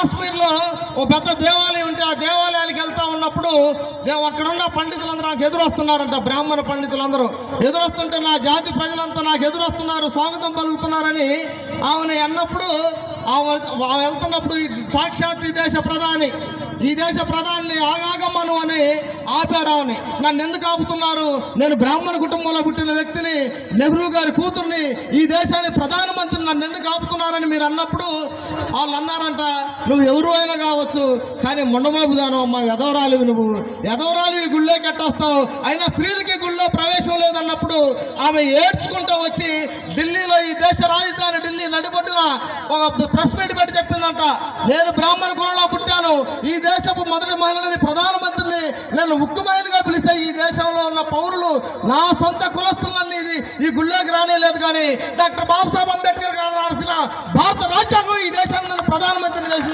కాశ్మీర్లో ఓ పెద్ద దేవాలయం ఉంటే ఆ దేవాలయానికి వెళ్తా ఉన్నప్పుడు అక్కడ ఉన్న పండితులందరూ నాకు ఎదురొస్తున్నారంట. బ్రాహ్మణ పండితులందరూ ఎదురొస్తుంటే నా జాతి ప్రజలంతా నాకు ఎదురొస్తున్నారు, స్వాగతం పలుకుతున్నారని ఆమెను అన్నప్పుడు ఆమె వెళ్తున్నప్పుడు సాక్షాత్ ఈ దేశ ప్రధాని ఆగాగమ్మను అని ఆపారావుని. నన్ను ఎందుకు ఆపుతున్నారు? నేను బ్రాహ్మణ కుటుంబంలో పుట్టిన వ్యక్తిని, నెహ్రూ గారి కూతుర్ని, ఈ దేశానికి ప్రధానమంత్రిని, నన్ను ఎందుకు ఆపుతున్నారని మీరు అన్నప్పుడు వాళ్ళు అన్నారంట, నువ్వు ఎవరు అయినా కావచ్చు కానీ మొండమోపుదాను అమ్మ, ఎదవరాలివి, నువ్వు ఎదవరాలివి, గుళ్ళే కట్టొస్తావు, అయినా స్త్రీలకి గుళ్ళో ప్రవేశం లేదన్నప్పుడు ఆమె ఏడ్చుకుంటూ వచ్చి ఢిల్లీలో, ఈ దేశ రాజధాని ఢిల్లీ నడిబొడ్డున ఒక ప్రెస్ మీట్ పెట్టి చెప్పిందంట, నేను బ్రాహ్మణ కులంలో పుట్టాను, ఈ దేశపు మొదటి మహిళని, ప్రధానమంత్రిని నేను ముఖ్యమైనగా పిలిచే ఈ దేశంలో ఉన్న పౌరులు నా సొంత కులస్తులన్నీ ఈ గుళ్ళోకి రానేలేదు. కానీ డాక్టర్ బాబాసాహెబ్ అంబేద్కర్ గారు రాసిన భారత రాజ్యాంగం ఈ దేశాన్ని నన్ను ప్రధానమంత్రిని చేసిందని